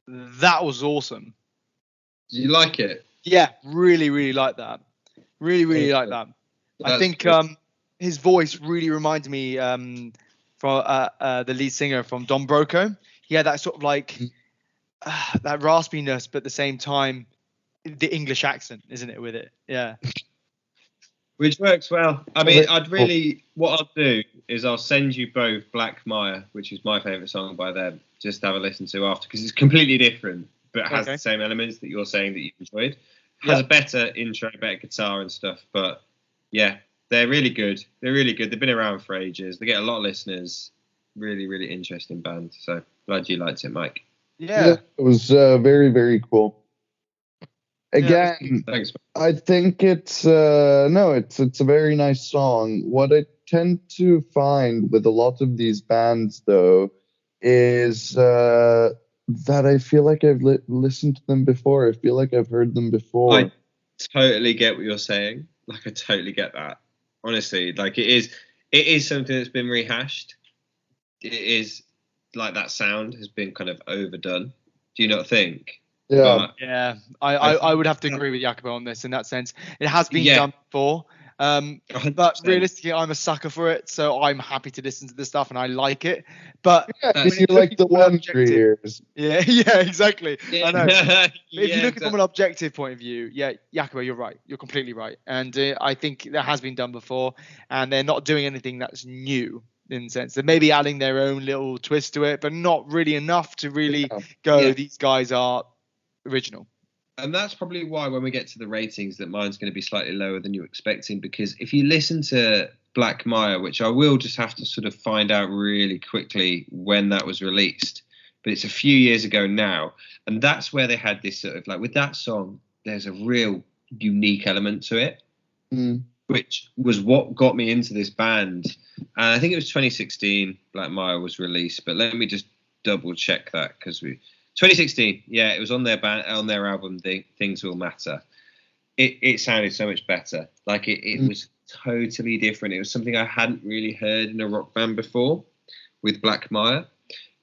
That was awesome. Did you like it? Yeah, really like that. Really like that. I think his voice really reminded me from the lead singer from Don Broco. He had that sort of like that raspiness, but at the same time, the English accent, isn't it, with it? Yeah. Which works well. I mean, what I'll do is I'll send you both Black Maya, which is my favourite song by them, just to have a listen to after, because it's completely different, but it has the same elements that you're saying that you enjoyed. Has a better intro, better guitar and stuff, but yeah, they're really good. They've been around for ages. They get a lot of listeners. Really interesting band. So glad you liked it, Mike. Yeah, it was very, very cool. Again, thanks. I think it's it's a very nice song. What I tend to find with a lot of these bands, though, is that I feel like I've listened to them before. I feel like I've heard them before. I totally get what you're saying. Like, I totally get that. Honestly, like it is something that's been rehashed. It is like that sound has been kind of overdone. Do you not think? Yeah. Yeah, I would have to agree with Jacopo on this in that sense. It has been done before. But realistically, I'm a sucker for it, so I'm happy to listen to this stuff and I like it. But you like the one 3 years. Yeah, exactly. Yeah. I know. If you look at it from an objective point of view, yeah, Jacopo, you're right. You're completely right. And I think that has been done before, and they're not doing anything that's new in the sense. They're maybe adding their own little twist to it, but not really enough to really go, these guys are original. And that's probably why when we get to the ratings that mine's going to be slightly lower than you're expecting, because if you listen to Black Maya, which I will just have to sort of find out really quickly when that was released, but it's a few years ago now, and that's where they had this sort of like, with that song, there's a real unique element to it, which was what got me into this band. And I think it was 2016 Black Maya was released, but let me just double check that, because 2016, yeah, it was on their album Things Will Matter. It sounded so much better. Like it was totally different. It was something I hadn't really heard in a rock band before with Black Maya,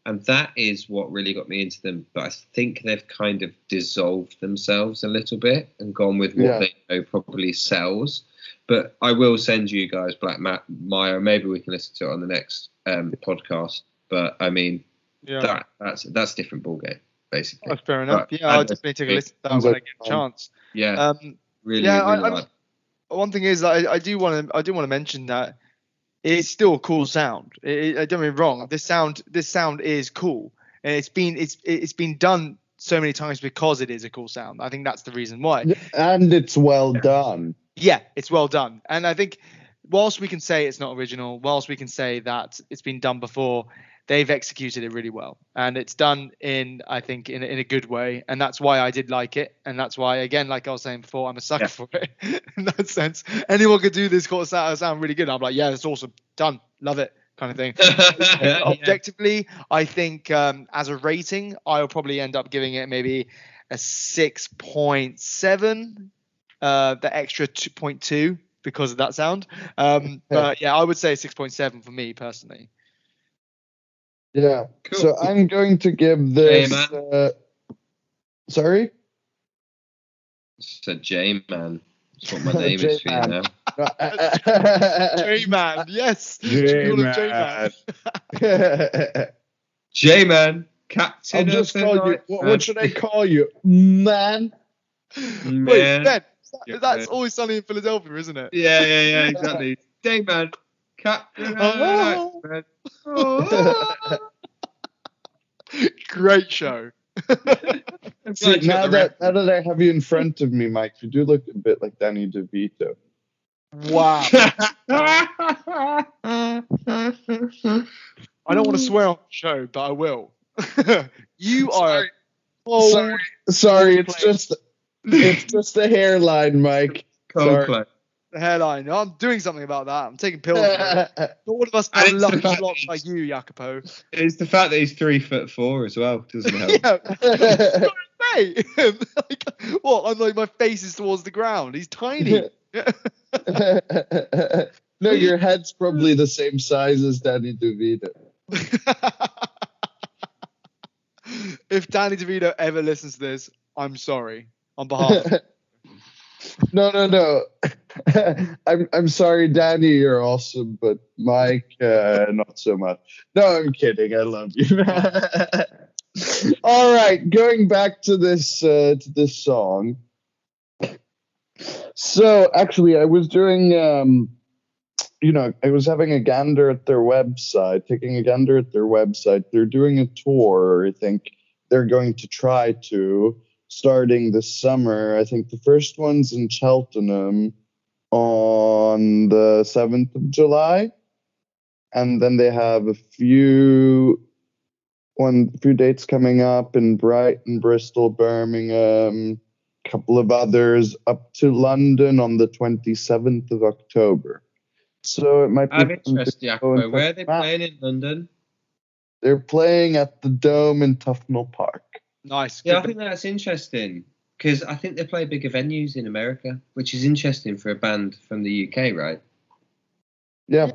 and that is what really got me into them. But I think they've kind of dissolved themselves a little bit and gone with what they know probably sells. But I will send you guys Black Maya. Maybe we can listen to it on the next podcast. But I mean, that's a different ballgame, basically. That's fair enough. But, I'll definitely take a listen to that when I get a chance. Yeah. Really. One thing is that I do want to mention that it's still a cool sound. Don't get me wrong. This sound is cool, and it's been done so many times because it is a cool sound. I think that's the reason why. And it's well done. Yeah, it's well done. And I think whilst we can say it's not original, whilst we can say that it's been done before, they've executed it really well, and it's done in a good way, and that's why I did like it, and that's why, again, like I was saying before, I'm a sucker for it. In that sense, anyone could do this sound really good. I'm like, yeah, it's awesome, done, love it, kind of thing. Objectively, I think as a rating, I'll probably end up giving it maybe a 6.7, the extra 2.2 because of that sound. But yeah, I would say 6.7 for me personally. Yeah. Cool. So I'm going to give this. Sorry? It's a J-Man. That's what my name is for you now. J-Man, yes. J-Man. J-Man. Captain. I'll just call you. What should I call you? Man? Wait, Ben. That's Always Sunny in Philadelphia, isn't it? Yeah, exactly. J-Man. Captain. Great show. See, now that I have you in front of me, Mike, you do look a bit like Danny DeVito. Wow. I don't want to swear on the show, but I will. You are. Sorry. It's just the hairline, Mike. Coldplay. The hairline. No, I'm doing something about that. I'm taking pills. Not all of us have lucky locks like you, Jacopo. It's the fact that he's 3'4" as well, doesn't help. Yeah. Mate. What? I'm like, my face is towards the ground. He's tiny. No, your head's probably the same size as Danny DeVito. If Danny DeVito ever listens to this, I'm sorry on behalf of No. I'm sorry, Danny, you're awesome, but Mike, not so much. No, I'm kidding. I love you. All right, going back to this song. So actually, I was doing, I was having a gander at their website, taking a gander at their website. They're doing a tour. I think they're going to try to starting this summer. I think the first one's in Cheltenham on the 7th of July. And then they have a few dates coming up in Brighton, Bristol, Birmingham, a couple of others up to London on the 27th of October. So it might be. I'm interested, Jacopo. Where are they playing in London? They're playing at the Dome in Tufnell Park. Nice. Yeah, I think that's interesting because I think they play bigger venues in America, which is interesting for a band from the UK, right? Yeah.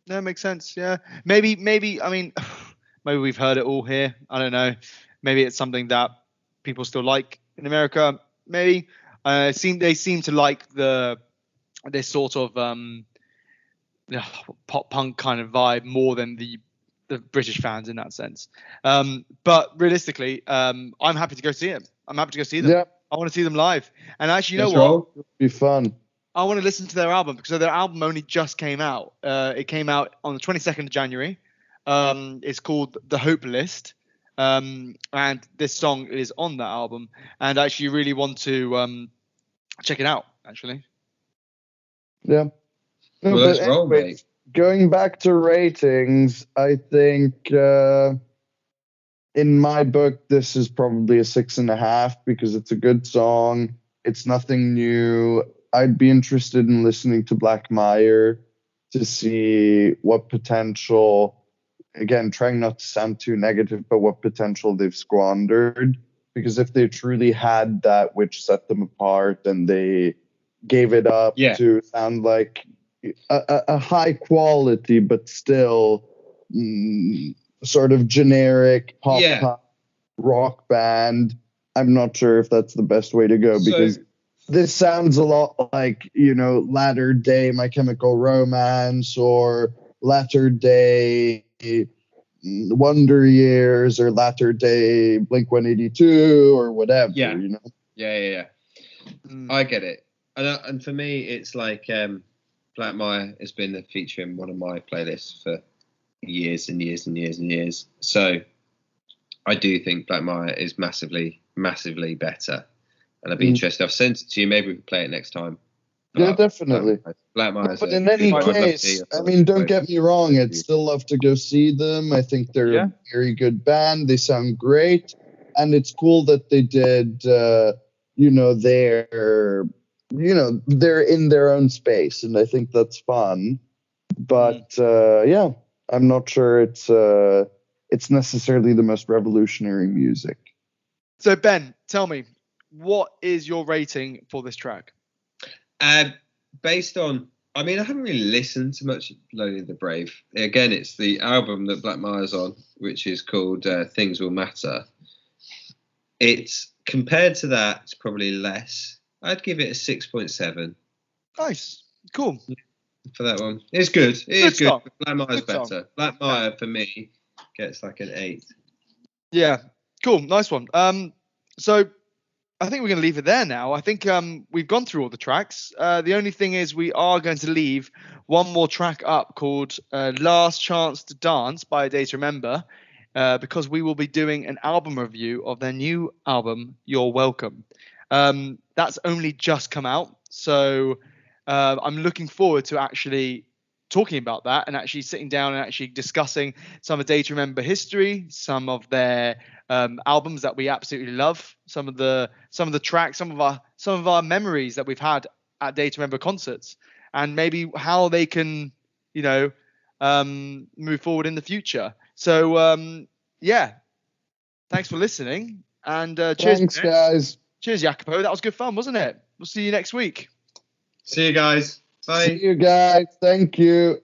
No, makes sense. Yeah. Maybe. I mean, maybe we've heard it all here. I don't know. Maybe it's something that people still like in America. Maybe. They seem to like this sort of pop punk kind of vibe more than the British fans in that sense. But realistically, I'm happy to go see them. I'm happy to go see them. Yeah. I want to see them live. And actually, you know what? It'll be fun. I want to listen to their album because their album only just came out. It came out on the 22nd of January. It's called The Hope List. And this song is on that album. And I actually really want to check it out, actually. Yeah. No, well, but anyways, going back to ratings, I think in my book, this is probably a 6.5 because it's a good song. It's nothing new. I'd be interested in listening to Black Mire to see what potential, again, trying not to sound too negative, but what potential they've squandered. Because if they truly had that which set them apart and they gave it up to sound like a high quality, but still sort of generic pop rock band, I'm not sure if that's the best way to go because this sounds a lot like, latter day My Chemical Romance or latter day Wonder Years or latter day Blink-182 or whatever, Yeah. I get it. And for me, it's like Black Mire has been a feature in one of my playlists for years and years and years and years. So I do think Black Mire is massively, massively better. And I'd be interested. I've sent it to you. Maybe we can play it next time. Yeah, definitely. Black Mire. But in any case, I mean, don't get me wrong. I'd still love to go see them. I think they're a very good band. They sound great. And it's cool that they did, they're in their own space. And I think that's fun. But, I'm not sure it's necessarily the most revolutionary music. So, Ben, tell me, what is your rating for this track? Based on, I haven't really listened to much Lonely the Brave. Again, it's the album that Black Mire's on, which is called Things Will Matter. It's compared to that, it's probably less. I'd give it a 6.7. Nice, cool. For that one, it's good. It is good. Black Mire's better. Song. Black Mire for me gets like an 8. Yeah, cool, nice one. So I think we're going to leave it there now. I think we've gone through all the tracks. The only thing is we are going to leave one more track up called Last Chance to Dance by A Day to Remember because we will be doing an album review of their new album, You're Welcome. That's only just come out. So I'm looking forward to actually talking about that and actually sitting down and actually discussing some of Day to Remember history, some of their albums that we absolutely love, some of the tracks, some of our memories that we've had at Day to Remember concerts, and maybe how they can, move forward in the future. So thanks for listening, and cheers. Thanks, guys. Cheers, Jacopo. That was good fun, wasn't it? We'll see you next week. See you guys. Bye. See you guys. Thank you.